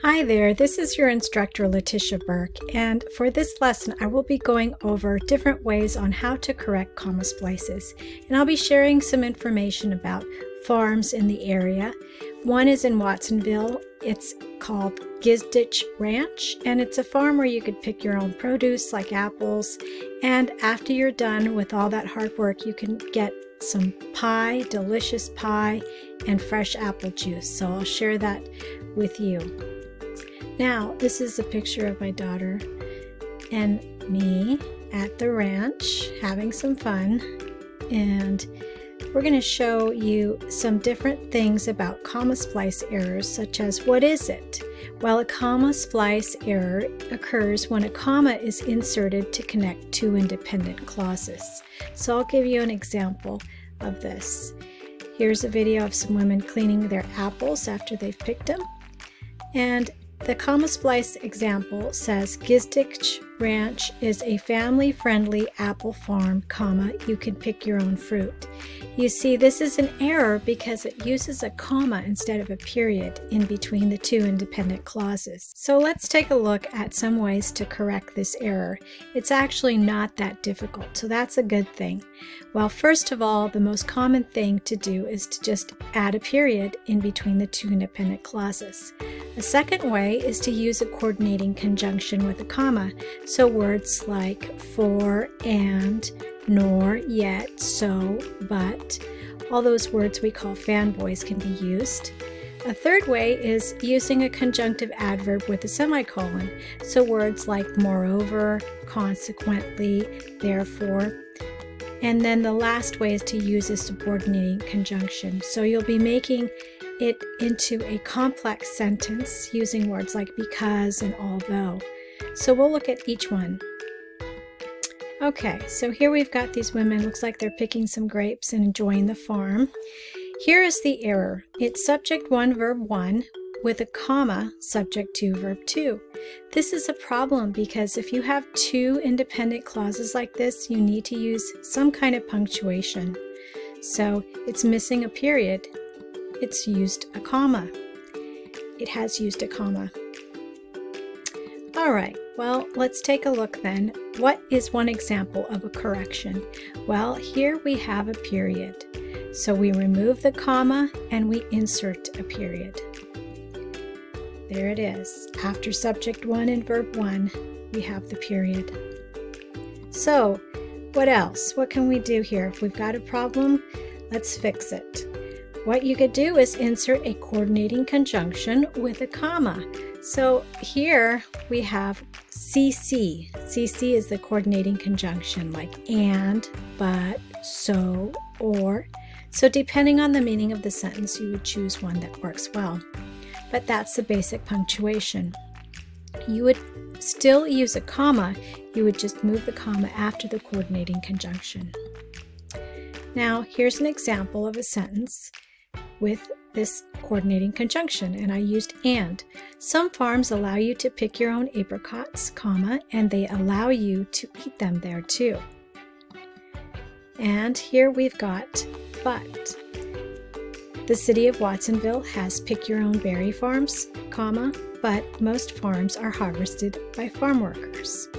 Hi there, this is your instructor Letitia Burke, and for this lesson I will be going over different ways on how to correct comma splices, and I'll be sharing some information about farms in the area. One is in Watsonville. It's called Gizditch Ranch, and it's a farm where you could pick your own produce like apples, and after you're done with all that hard work you can get some pie, delicious pie, and fresh apple juice. So I'll share that with you. Now, this is a picture of my daughter and me at the ranch having some fun, and we're going to show you some different things about comma splice errors, such as what is it? Well, a comma splice error occurs when a comma is inserted to connect two independent clauses. So I'll give you an example of this. Here's a video of some women cleaning their apples after they've picked them, and the comma splice example says Gizditch Ranch is a family-friendly apple farm, comma, you can pick your own fruit. You see, this is an error because it uses a comma instead of a period in between the two independent clauses. So let's take a look at some ways to correct this error. It's actually not that difficult, so that's a good thing. Well, first of all, the most common thing to do is to just add a period in between the two independent clauses. A second way is to use a coordinating conjunction with a comma. So words like for, and, nor, yet, so, but, all those words we call fanboys can be used. A third way is using a conjunctive adverb with a semicolon. So words like moreover, consequently, therefore. And then the last way is to use a subordinating conjunction. So you'll be making it into a complex sentence using words like because and although. So we'll look at each one. Okay, so here we've got these women. Looks like they're picking some grapes and enjoying the farm. Here is the error. It's subject 1, verb 1 with a comma, subject 2, verb 2. This is a problem because if you have two independent clauses like this, you need to use some kind of punctuation. So it's missing a period. It's used a comma. It has used a comma. All right, well, let's take a look then. What is one example of a correction? Well, here we have a period. So we remove the comma and we insert a period. There it is. After subject 1 and verb 1, we have the period. So what else? What can we do here? If we've got a problem, let's fix it. What you could do is insert a coordinating conjunction with a comma. So here we have CC. CC is the coordinating conjunction, like and, but, so, or. So depending on the meaning of the sentence, you would choose one that works well. But that's the basic punctuation. You would still use a comma, you would just move the comma after the coordinating conjunction. Now, here's an example of a sentence with this coordinating conjunction, and I used and. Some farms allow you to pick your own apricots, comma, and they allow you to eat them there too. And here we've got but. The city of Watsonville has pick your own berry farms, comma, but most farms are harvested by farm workers.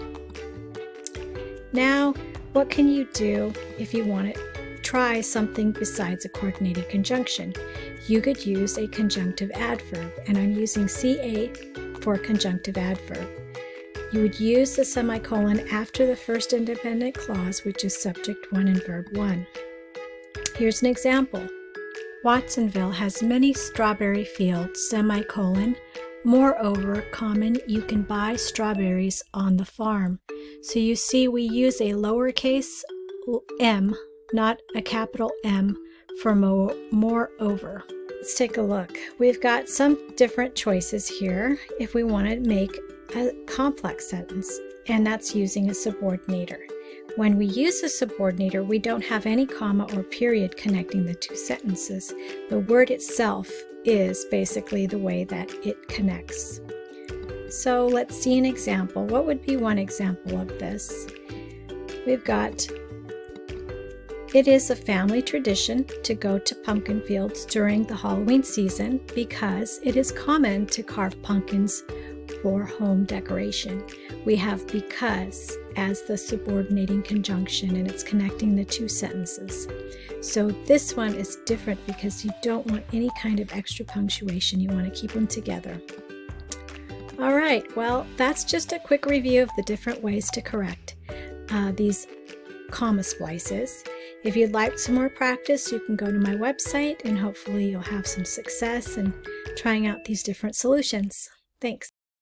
Now, what can you do if you want to try something besides a coordinating conjunction? You could use a conjunctive adverb, and I'm using CA for conjunctive adverb. You would use the semicolon after the first independent clause, which is subject 1 and verb 1. Here's an example. Watsonville has many strawberry fields, semicolon. Moreover, common, you can buy strawberries on the farm. So you see we use a lowercase m, not a capital M, for moreover. Let's take a look. We've got some different choices here if we want to make a complex sentence, and that's using a subordinator. When we use a subordinator, we don't have any comma or period connecting the two sentences. The word itself is basically the way that it connects. So let's see an example. What would be one example of this? We've got It is a family tradition to go to pumpkin fields during the Halloween season because it is common to carve pumpkins for home decoration. We have because as the subordinating conjunction, and it's connecting the two sentences. So this one is different because you don't want any kind of extra punctuation. You want to keep them together. All right, well, that's just a quick review of the different ways to correct these comma splices. If you'd like some more practice, you can go to my website and hopefully you'll have some success in trying out these different solutions. Thanks.